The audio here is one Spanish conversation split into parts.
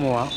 ¿Cómo va?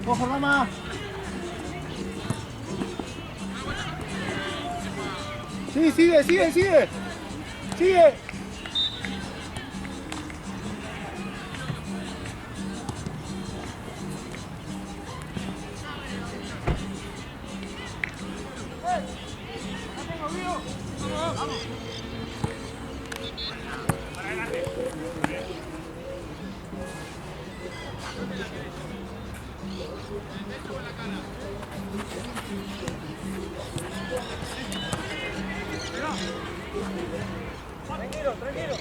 Ojo, Roma. Sí, sigue. Sigue. Tranquilo.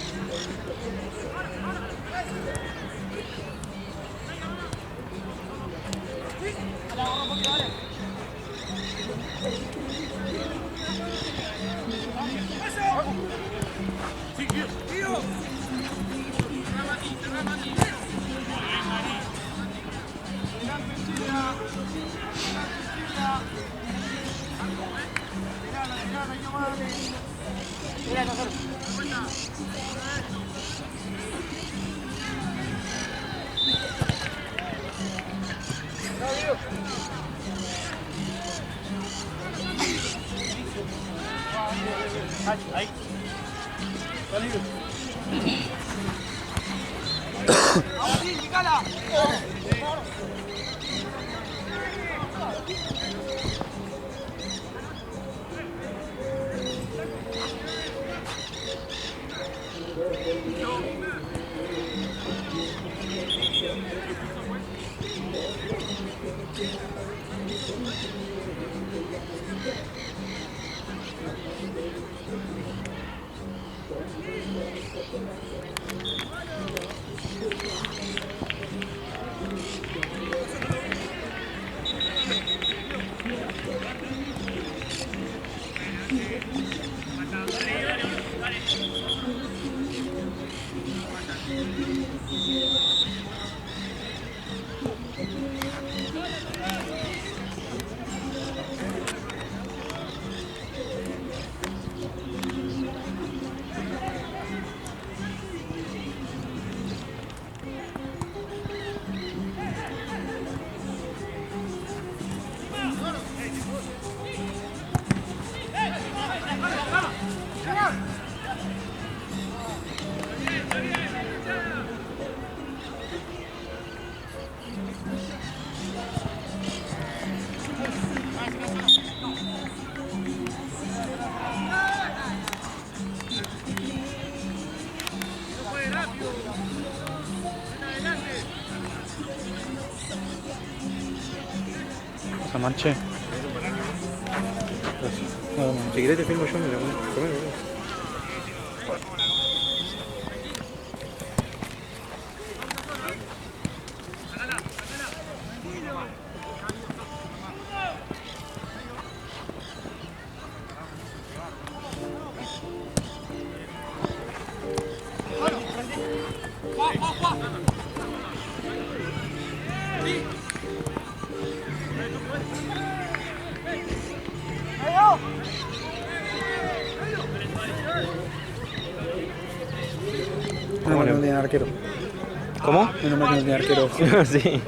Ahí. Vamos, sí, picala. Se manche. Si quieres te filmo yo, me lo comer. No tiene arquero. ¿Cómo? Menos mal que no tiene arquero. Sí.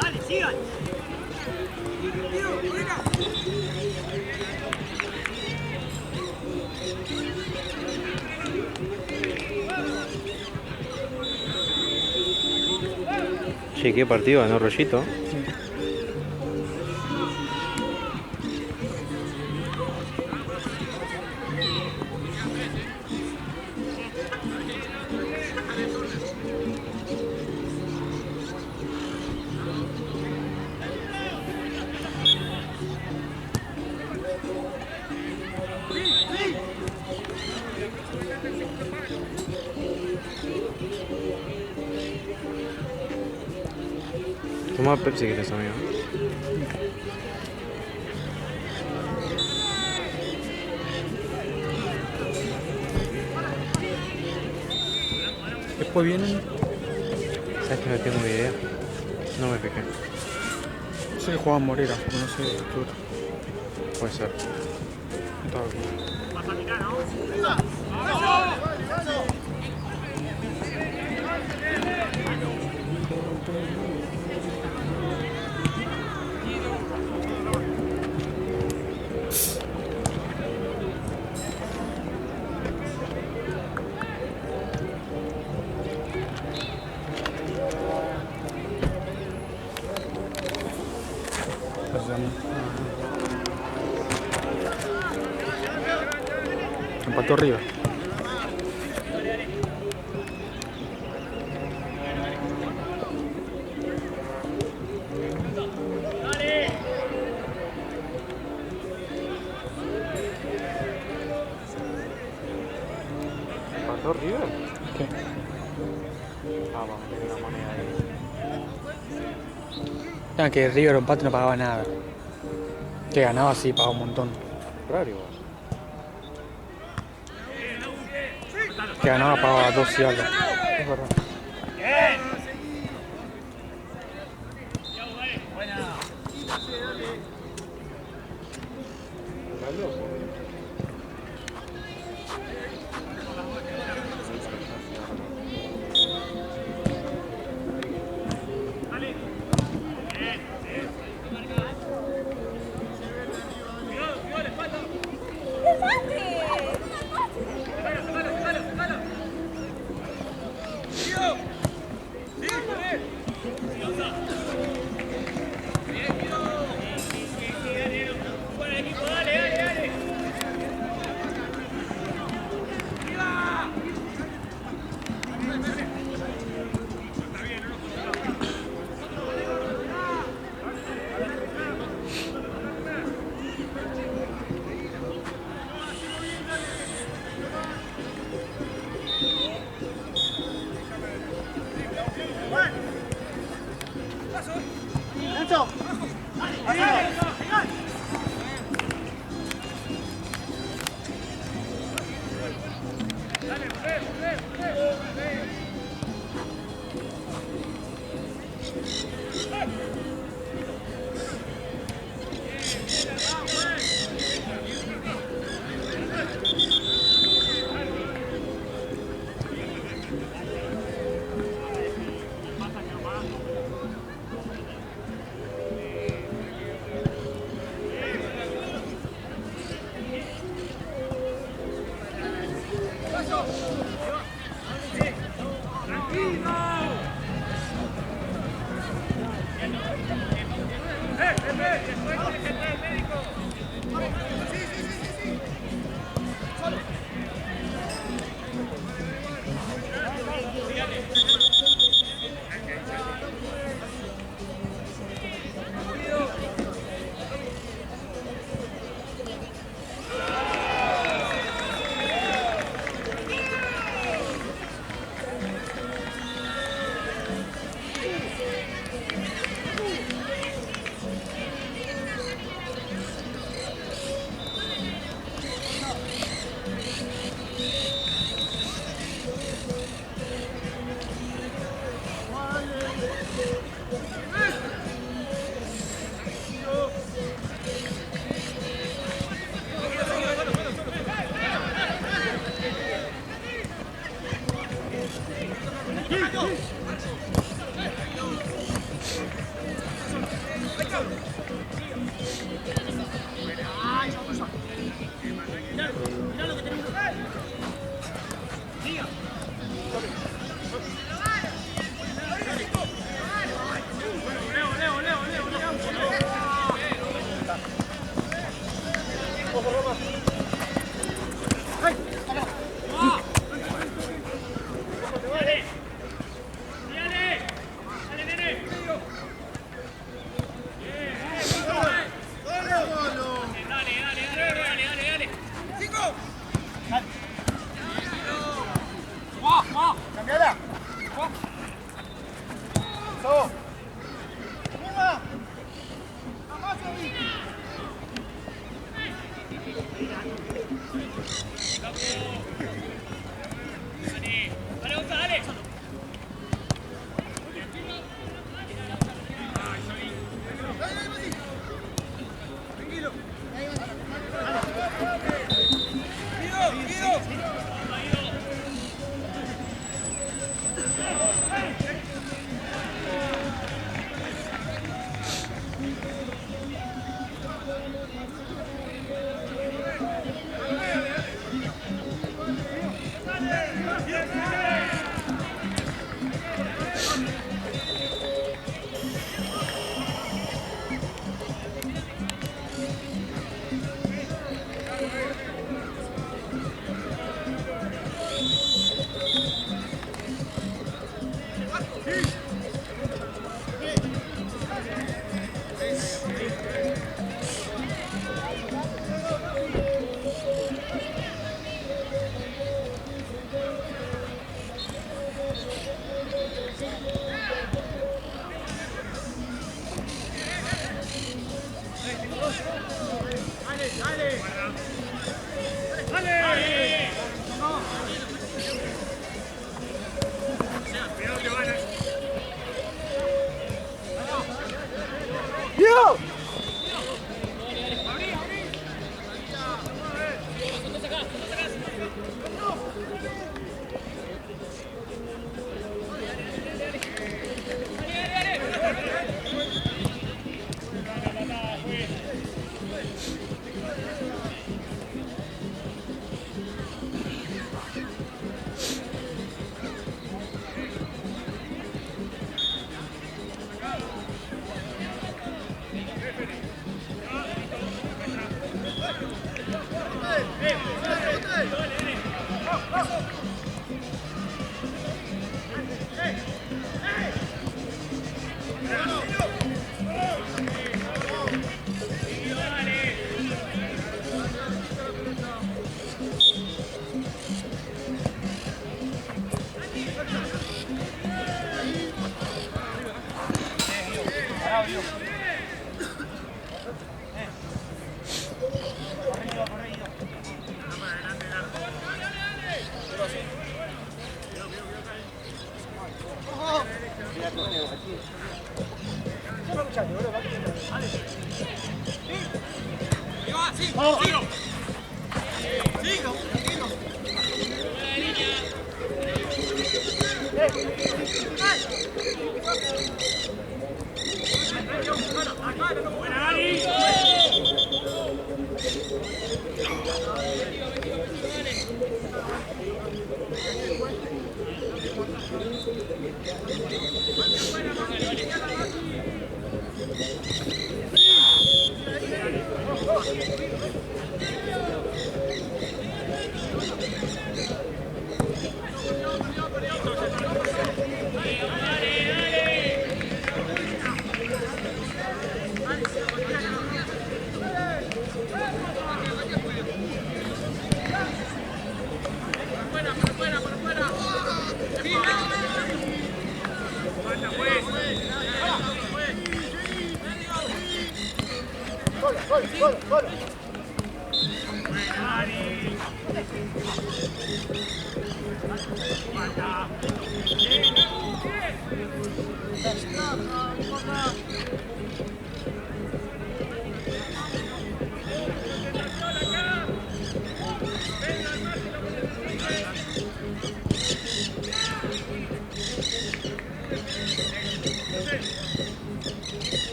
Dale, sigan. Che, qué partido ganó Rollito. Toma Pepsi que eres amigo. Después vienen. ¿Sabes que no tengo ni idea? No me fijé. Sé que jugaban Morera, pero no sé qué otro. Puede ser. Estaba bien. Empató arriba. ¿Pasó River? ¿Qué? Ah, vamos a meter una moneda ahí. No, que River empate no pagaba nada. Que ganaba sí, pagaba un montón. Raro igual. Que ganaba pagaba 2 y algo. Es verdad. Está loco.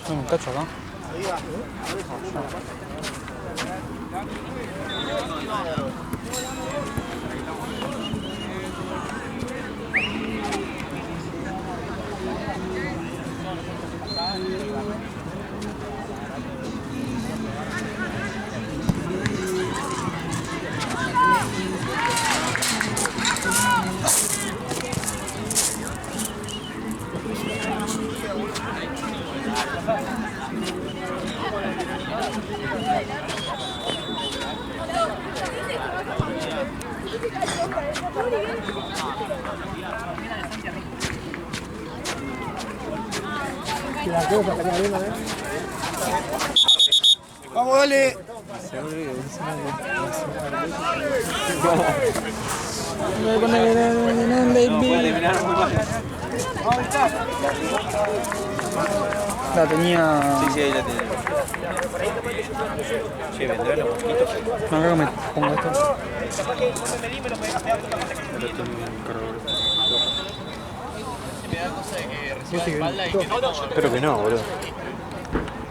No, un cacho acá. Vamos, dale. La tenía. Sí, ahí la tiene. Che, vendrán los mosquitos. No, acá que me pongo esto. Espero que no, boludo.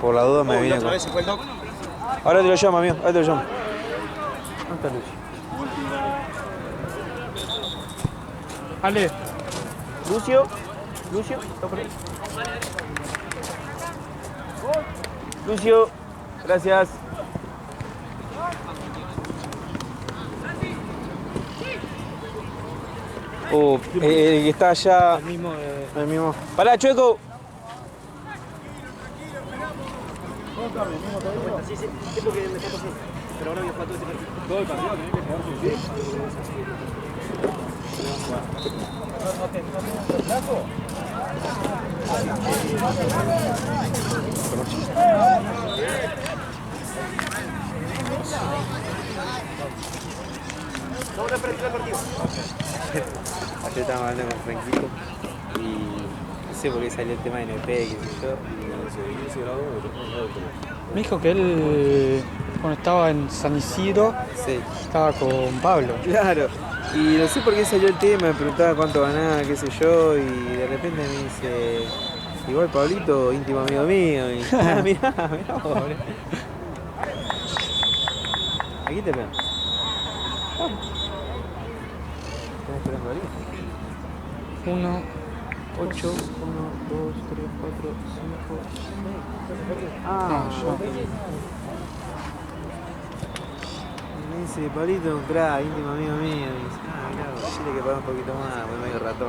Por la duda me viene con... Ahora te lo llamo, amigo. Ahora te lo llamo. ¿Dónde está Luchi? Ale. Lucio, ¿está por ahí? Lucio, gracias. El que está allá. El mismo. Pará, Chueco. Ayer estaba hablando con Franquito y no sé por qué salió el tema de NP, qué sé yo. Me dijo que él, cuando estaba en San Isidro, Sí. estaba con Pablo. Claro. Y no sé por qué salió el tema, me preguntaba cuánto ganaba, qué sé yo, y de repente me dice, igual Pablito, íntimo amigo mío, y mirá, vos, boludo. Aquí te veo. ¿Estás esperando a alguien? 1, 1, 2, 3, 4, 8. 5, 6. No, yo. Me dice, Pablito, un crack, íntimo amigo mío. Y dice, mirá, decirle que paga un poquito más, voy medio ratón.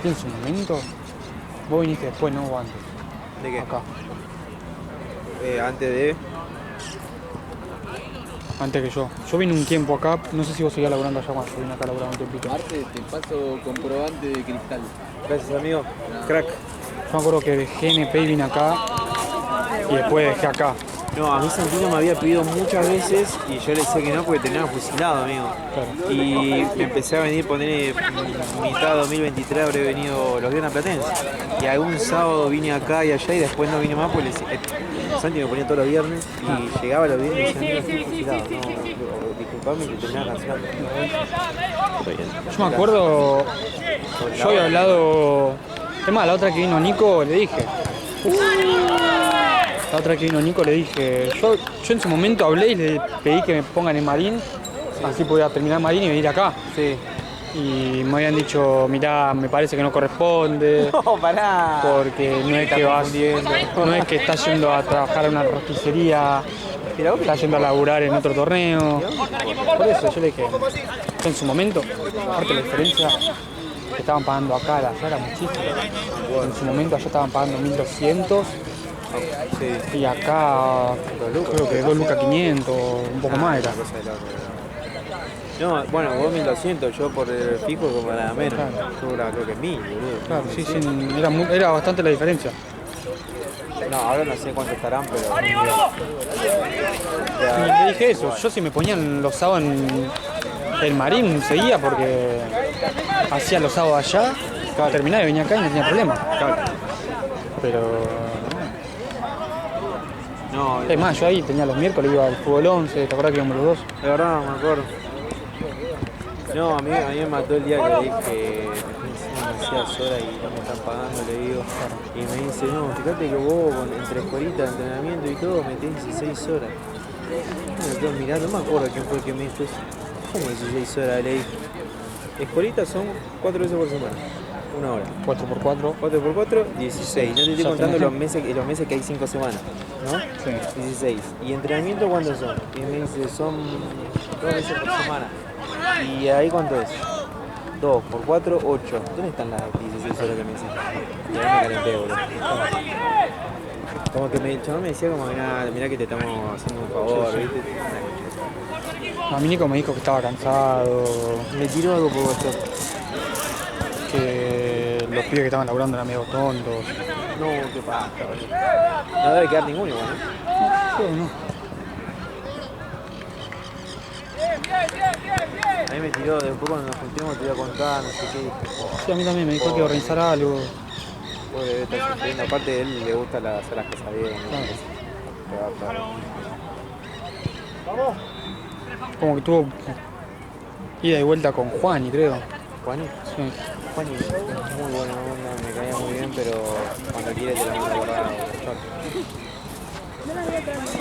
En su momento, vos viniste después, ¿no? O antes. ¿De qué? Acá. Antes de... Antes que yo. Yo vine un tiempo acá, no sé si vos seguías laburando allá cuando yo vine acá a laburar un tiempito. Marte, te paso comprobante de cristal. Gracias, amigo. Crack. Yo me acuerdo que dejé NP y vine acá y después dejé acá. No, a mí Santino me había pedido muchas veces y yo le decía que no porque tenía fusilado, amigo. Claro. Y me empecé a venir, poner mitad 2023 habré venido los viernes platense. Y algún sábado vine acá y allá y después no vine más porque Santi me ponía todos los viernes y llegaba los viernes y decía, amigo, estoy fusilado. No, disculpame que terminaba cancelando. Yo me acuerdo, yo había hablado, es más, la otra que vino Nico le dije. La otra que vino Nico le dije, yo en su momento hablé y le pedí que me pongan en Marín, así podía terminar Marín y venir acá. Sí. Y me habían dicho, mirá, me parece que no corresponde, No, pará. porque no es que vas, no es que estás yendo a trabajar a una rosticería, estás yendo a laburar en otro torneo. Por eso yo le dije, yo en su momento, aparte la diferencia que estaban pagando acá, allá era muchísimo. En su momento allá estaban pagando 1200. Sí. Y acá creo que 2 lucas 500, un poco más era. No, bueno, vos 1200, yo por el fijo como la menos. Claro. Yo cobraba creo que 1000, boludo. Claro, sí, sí, era bastante la diferencia. No, ahora no sé cuánto estarán, pero... Y le dije eso, yo si me ponían los sábados en el Marín seguía porque hacía los sábados allá, terminaba y venía acá y no tenía problema. Claro. pero... No, Es más, yo ahí tenía los miércoles, iba al fútbol 11, ¿te acuerdas que íbamos los dos? de verdad, no me acuerdo. No, a mí me mató el día que le dije demasiadas horas y no me están pagando, le digo. Y me dice, no, fíjate que vos entre escuelitas, entrenamiento y todo, metés 16 horas. Me quedo mirando, no me acuerdo quién fue el que me dijo eso. ¿Cómo 16 horas? Le dije. Escuelitas son 4 veces por semana. 1 hora. 4x4. 4x4, 16. No te estoy Ya contando tenés. los meses que hay 5 semanas, ¿no? Sí. 16. ¿Y entrenamiento cuántos son? Y me dice, son 2 veces por semana. ¿Y ahí cuánto es? 2 por 4, 8. ¿Dónde están las 16 horas que me dicen? Y ahí me calenté, boludo. Como que el chabón me decía como que nada, mirá que te estamos haciendo un favor, Sí, sí. ¿viste? A mí Nico me dijo que estaba cansado, Me tiró algo por WhatsApp. que los pibes que estaban laburando eran medio tontos. No, qué pasa, boludo. No debe quedar ninguno igual, ¿no? Yo no. A mí me tiró, después cuando nos juntemos te voy a contar, no sé qué. Sí, a mí también me dijo que organizar algo. Pobre, debe estar sufriendo. Aparte de él le gusta hacer las cosas bien, ¿no? Claro. Te va a estar- Como que tuvo ida y vuelta con Juan, y creo. Juani, Sí. Juani es muy buena onda, me caía muy bien, pero cuando quiere te la manda a guardar.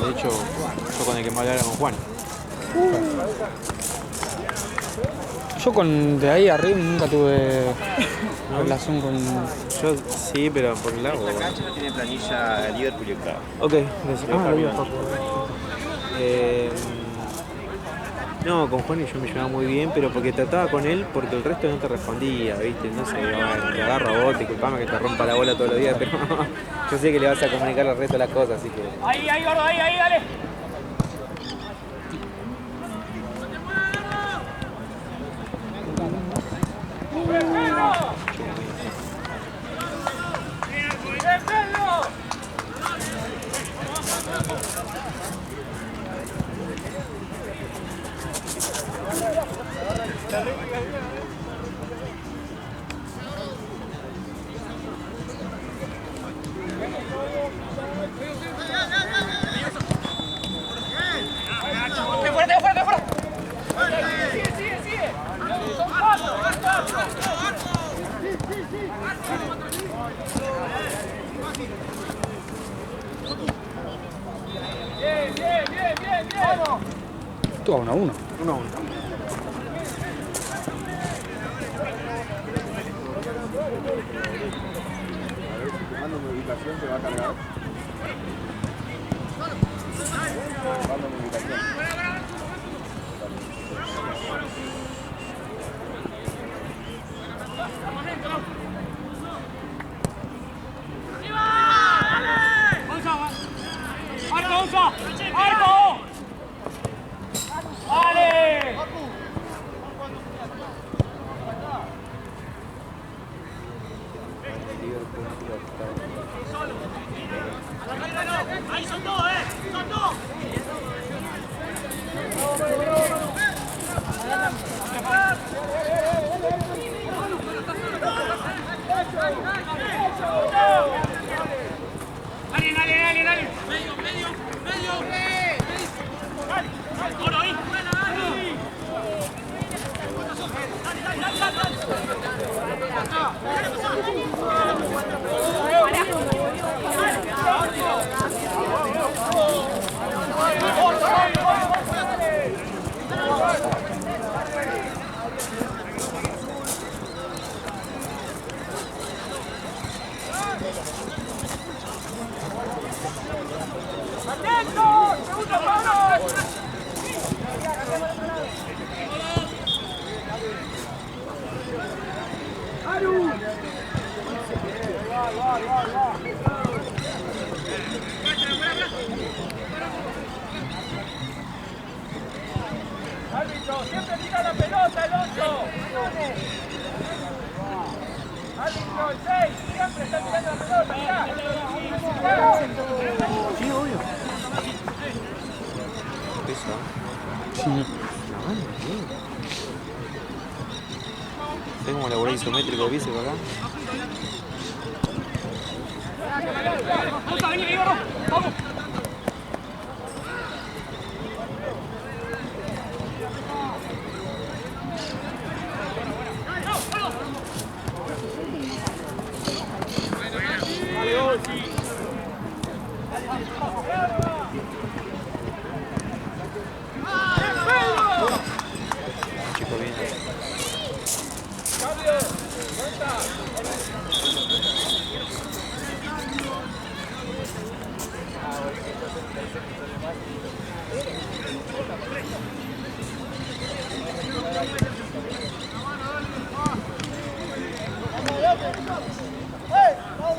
De hecho, yo con el que me hablaba era con Juan. Yo con de ahí arriba nunca tuve relación con... Yo sí, pero por el lado. Tiene planilla Liverpool y Kraft. Ok, gracias. Ah, lo vi, Paco. No, con Juan y yo me llevaba muy bien, pero porque trataba con él porque el resto no te respondía, ¿viste? No sé, bueno, te agarro a vos, disculpame que te rompa la bola todos los días, pero yo sé que le vas a comunicar al resto de las cosas, así que... Ahí, gordo, ahí, dale. Fuerte, fuerte, fuerte. Sigue. Son cuatro. Bien. Vamos. Estuvo 1-1. 1-1. Te mando mi ubicación, te va a cargar. Mando mi ubicación. ¡Arco! ¡Dale! Ahí son dos, son dos. Dale. Medio. Oro ahí. ¡Atento! ¡Segundo palo! Árbitro, siempre tira la pelota el 8. Árbitro, el 6, siempre está tirando la pelota, mirá. Sí, obvio. Eso. Sí. La mano, bien. ¿Ves cómo laburé isométrico bíceps acá? Chico bien.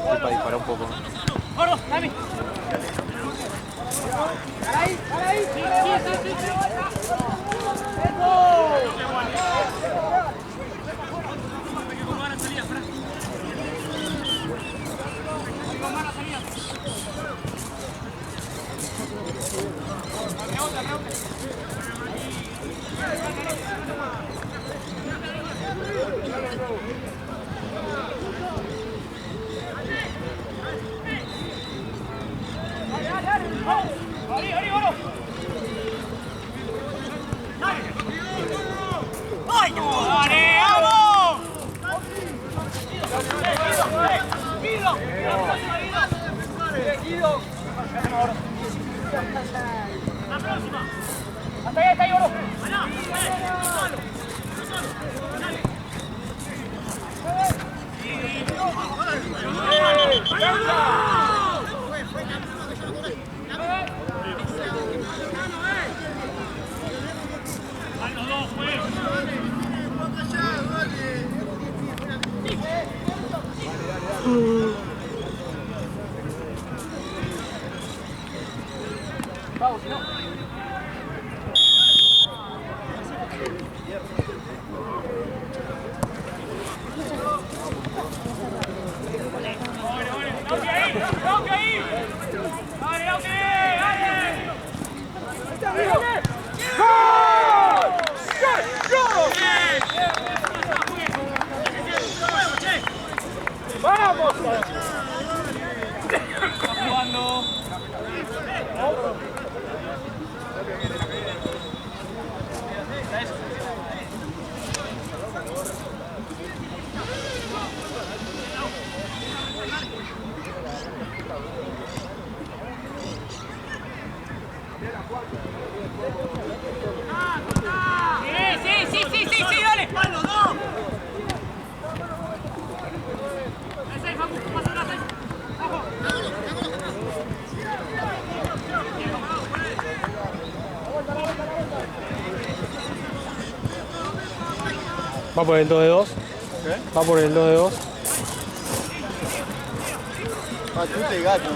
Para disparar un poco. Hasta ahí, está Oro. Vamos, si no. ¡Vamos! Sí, dale. ¡Palo, no! Ese, Facu, pasa atrás, ¡abajo! Va por el 2 de 2. Va por el 2 de 2. Matute gato.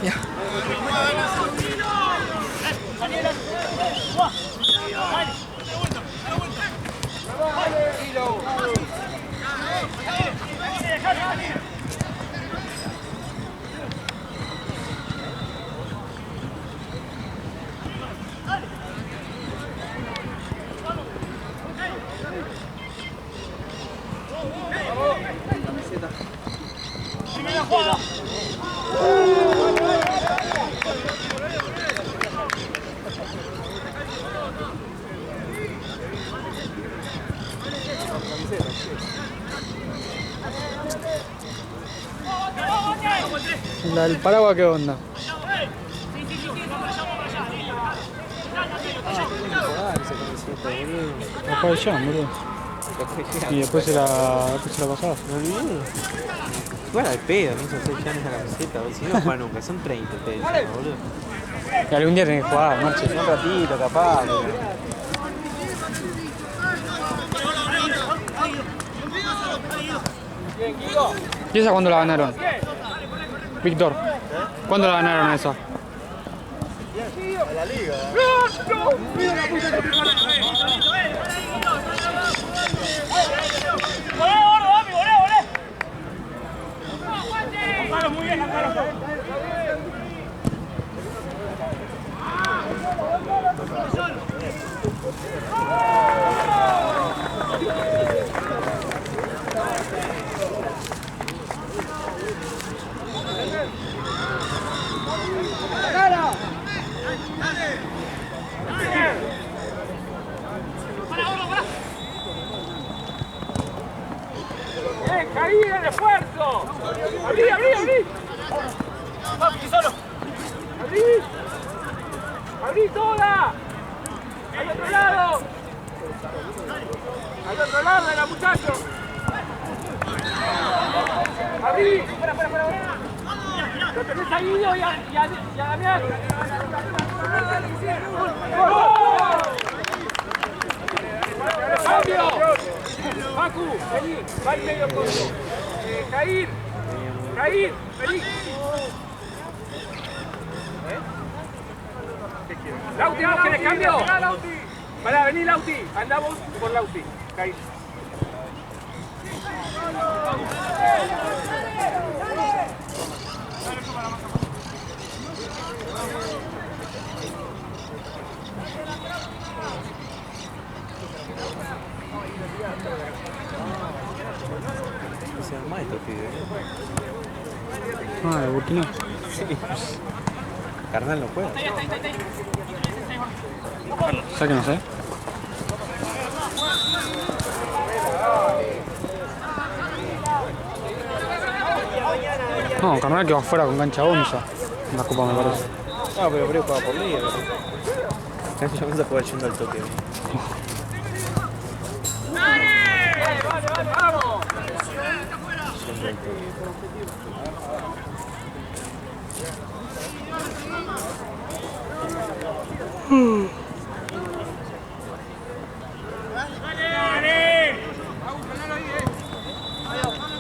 Ya. Primera jugada. ¿El paraguas qué onda? La fue allá, boludo. Y después se la pasaba. Me olvidé. Igual al pedo, no hizo 6 años esa camiseta, si no juega nunca, son 30 pesos, boludo. Y algún día tenés que jugar, Marche. Un ratito, capaz. ¿Y esa cuándo la ganaron? Víctor, ¿cuándo la ganaron a esa? A la liga. Muy bien, esfuerzo! ¡Abrí, abrí, abrí! ¡Solo! ¡Abrí! ¡Abrí toda! ¡Al otro lado! ¡Al otro lado era, muchachos! ¡Abrí! ¡Fuera, fuera, fuera! ¡Lo tenés a Guido y a Damián! ¡Cambio! Facu, vení, va en medio corto. Jair, Jair, vení. Lauti, ¿vos querés cambio? Pará, vení Lauti, andamos por Lauti. Jair. No sean más estos pibes. Ah, de Burkina. Sí. Carnal no juega. ¿Sabes que no sé? No, Carnal que va afuera con cancha 11 en la Copa, me parece. Ah, pero Breu juega por liga. Cancha 11 juega yendo al toque. ¡Vamos! Yendo al toque.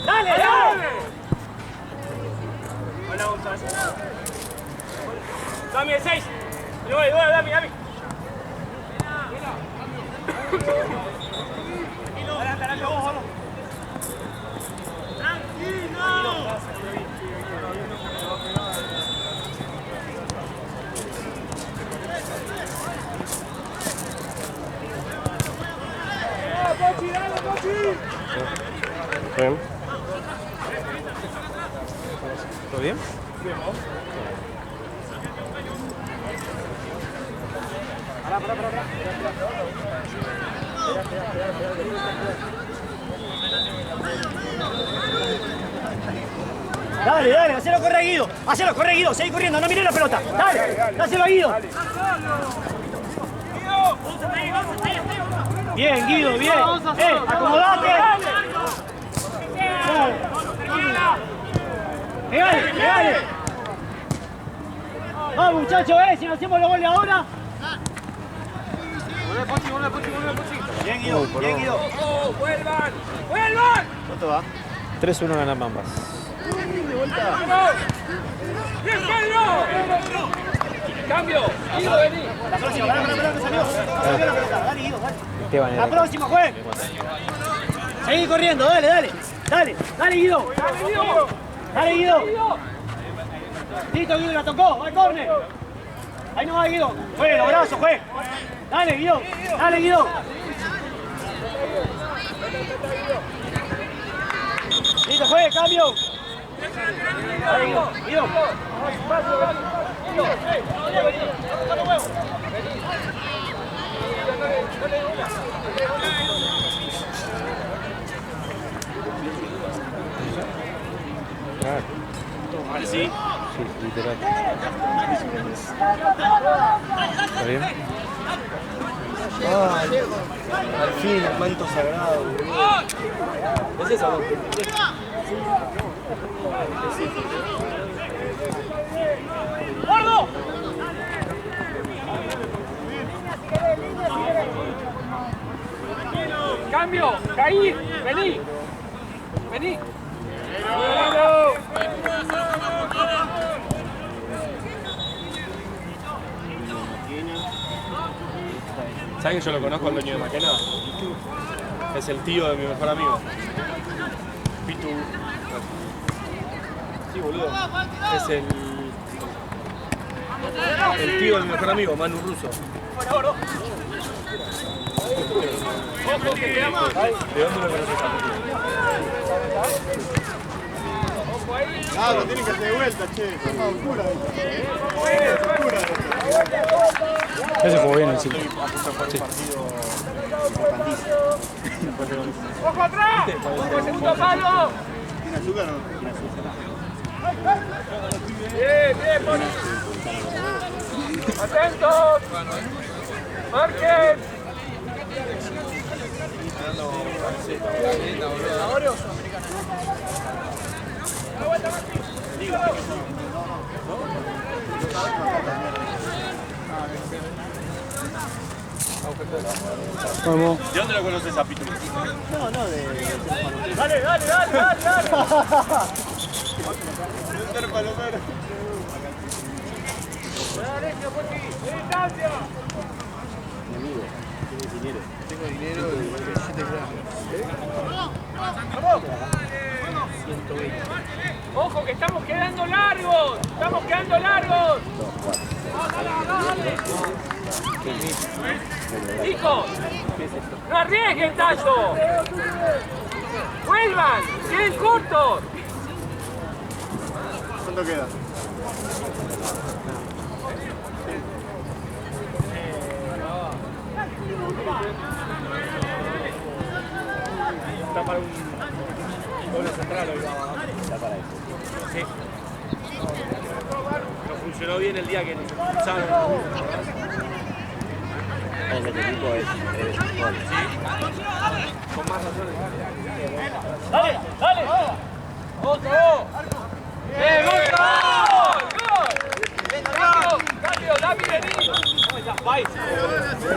¡Dale, dale! Hola, Gonzalo. Dame el 6. Dame, dame. Adelante, vos, vamos. Bien. ¿Todo bien? Dale, dale, hacelo correguido, seguí corriendo, no mires la pelota, dale, dáselo a Guido. Bien, Guido, bien, acomodate. Pegale, pegale. Vamos muchachos, si nos hacemos los goles ahora. Bien Guido, bien Guido. ¡Vuelvan! ¡Vuelvan! ¿Cuánto va? 3-1 ganan Mambas. ¡Bien, Pedro! ¡Cambio! ¡Guido, vení! La próxima, pará, me salió. Dale Guido, dale. La próxima, juez. Seguí corriendo, dale, dale. Dale Guido. Dale Guido. Listo, Guido, la tocó, va al córner. Ahí no va Guido. Juegue los brazos, juegue. Dale Guido. Dale Guido. Listo, juegue, cambio. Dale Guido. Guido. ¿Sí? Sí, literal. ¿Está bien? Al fin, el manto sagrado. ¿Es eso? ¡Gordo! ¡Cambio! ¡Caí! ¡Vení! ¡Vení! ¿Sabes que yo lo conozco al dueño de Maquena? Es el tío de mi mejor amigo. Pitu. Sí, boludo. Es el tío de mi mejor amigo, Manu Russo. ¿De dónde lo conoces? Ah, lo tienen que hacer de vuelta, che. Es oscura. Ese jugó bien el chico. ¡Ojo atrás! ¡Ojo al segundo palo! azúcar o no? Bien, bien, Poli. Atentos. Marquen. Vamos. ¿De dónde lo conoces a Pitu? Dale, dale, dale, dale, dale. ¡Distancia! Tengo dinero de 7 gramos. ¡Ojo que estamos quedando largos! ¡Estamos quedando largos! ¡Chicos! ¡No arriesguen tanto! ¡Vuelvan! ¡Queden cortos! ¿Cuánto queda? Está para un doble central hoy. Está para eso. Sí. No funcionó bien el día que nos expulsaron. Ese equipo es gol. Con más razones. ¡Dale! ¡Dale! ¡Otro! ¡Bien, otro! ¡Gol! ¡Rápido! ¡Rápido! ¡David, vení!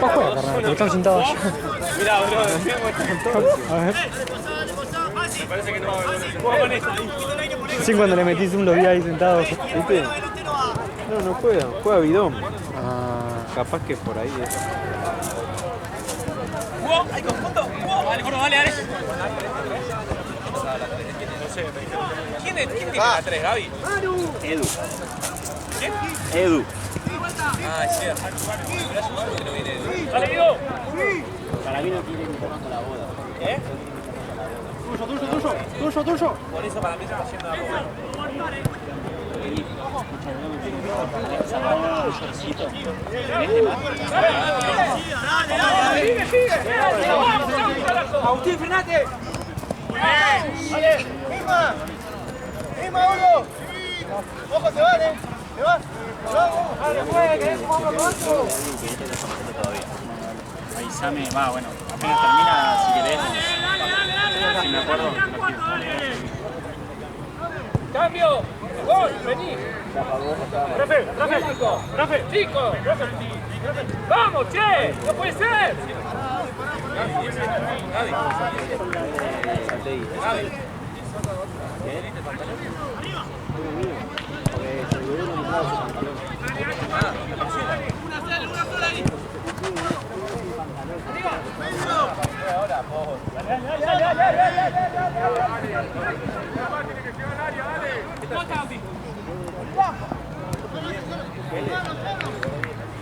¿Cómo juega, carnal? Porque están sentados allá. Mirá, bro, A ver. me parece que no va a haber goles. Sí, cuando le metís un lo vi ahí sentado. ¿Viste? No juega. Juega bidón. Ah, Capaz que por ahí es. ¡Jugó! ¡Hay conjunto! ¡Jugó! ¡Dale, gordo, dale, dale! No sé, me dijeron que ¿Quién tiene la 3, Gaby? Edu. ¿Quién? Edu. Ah, es cierto. ¡Dale, Guido! Para mí no quiere ni tomando la boda. ¿Eh? Tuyo. Por eso para mí se está haciendo la boda. ¡Sigue! ¡Vamos, Agustín, frenate! ¡Dale! ¡Misma, Hugo! ¡Ojo, se van, ¡Se van! ¡Dale, juegue, que es jugando con otro! Avísame, va, bueno, apenas termina, si querés. Si me acuerdo. ¡Cambio! ¡Gol! ¡Vení! ¡Rafe! ¡Chico! ¡Vamos, che! ¡No puede ser!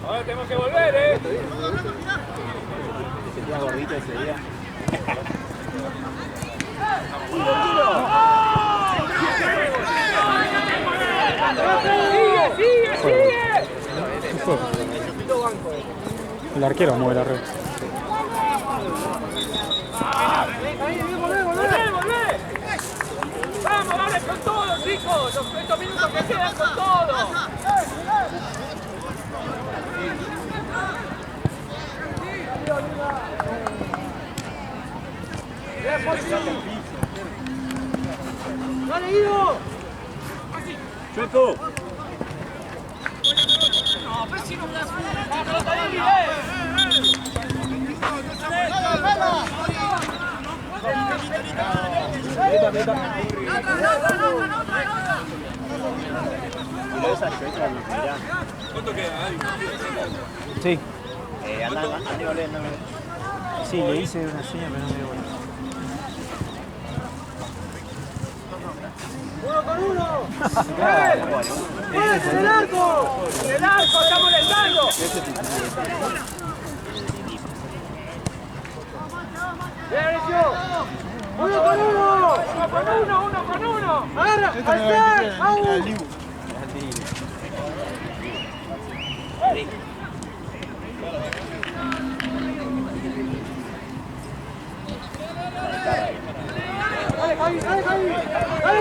Ahora tenemos que volver, ¿Te sentías gordito ese día? ¡Sigue! ¿qué fue? El arquero mueve la red. ¡Volvé! ¡Vamos, dale con todo, chicos! Estos minutos que quedan con todo. ¡Dale, Guido! ¡Chueco! No, pero si no me das la pelota ahí, ¿Cuánto queda, Gaby? Sí. Anda y volvé. Sí, le hice una seña, pero no me dio bola. ¡Uno con uno! ¡Bien! ¡En el arco! ¡En el arco! ¡Estamos en el largo! ¡Bien, Alessio! ¡Uno con uno! ¡Uno con uno! ¡Agarra! ¡Al ser! ¡Vamos! ¡Dale, Javi! ¡Dale, Javi! ¡Dale!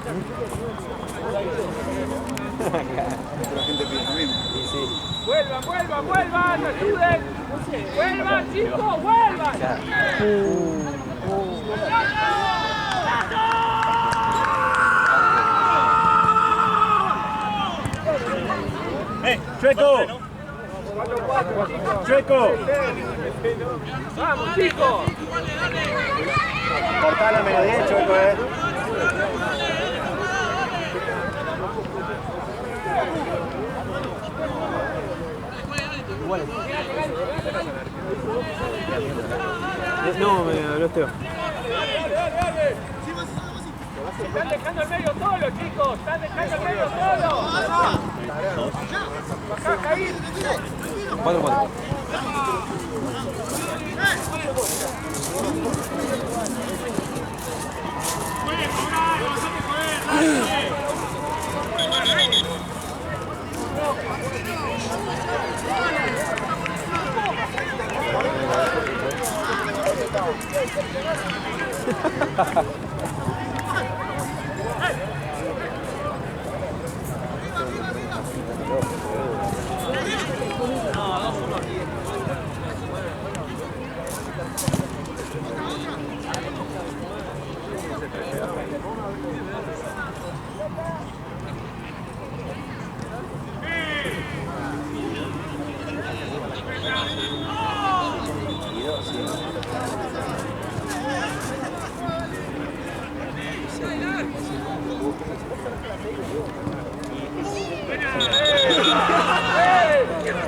La gente pide lo mismo. Vuelvan, vuelvan, vuelvan, ayuden. Vuelvan, chicos, vuelvan. ¡Chueco! ¡Chueco! Vamos, chicos. Cortá la melodía, Chueco, No, me habló Esteban. Están dejando el medio solo, chicos. Están dejando el medio solo. Bajá, Jair. 4-4.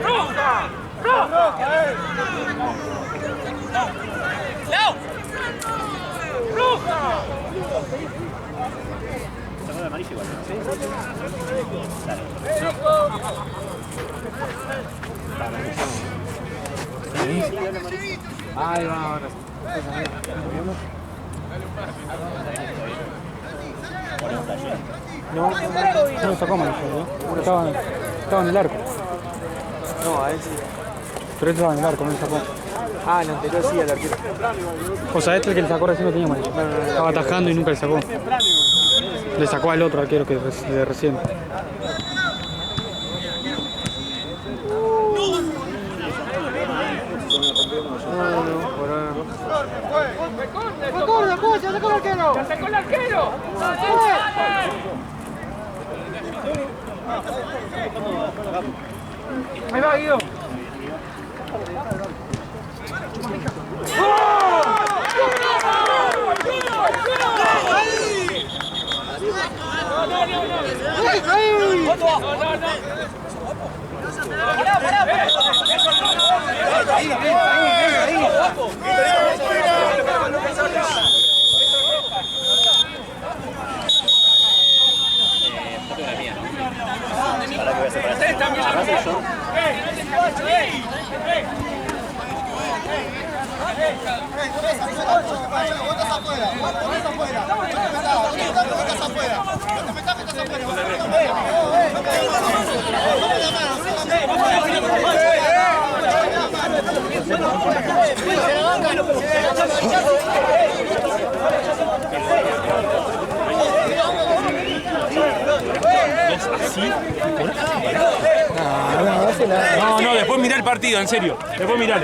¡Roja! ¡Roja! ¡Roja! Ahí va, ahora. No lo sacó amarillo, ¿no? Estaba en el arco. No, a él sí. Pero él estaba en el arco, no lo sacó. Ah, el anterior sí, el arquero. O sea, este el que le sacó recién no tenía amarillo. Estaba atajando y nunca le sacó. Le sacó al otro arquero que de recién. ¡Recorda, pues! ¡Ya sacó el arquero! ¡Ya sacó el arquero! Ahí va, Guido. No, después mirá el partido, en serio. Después mirá.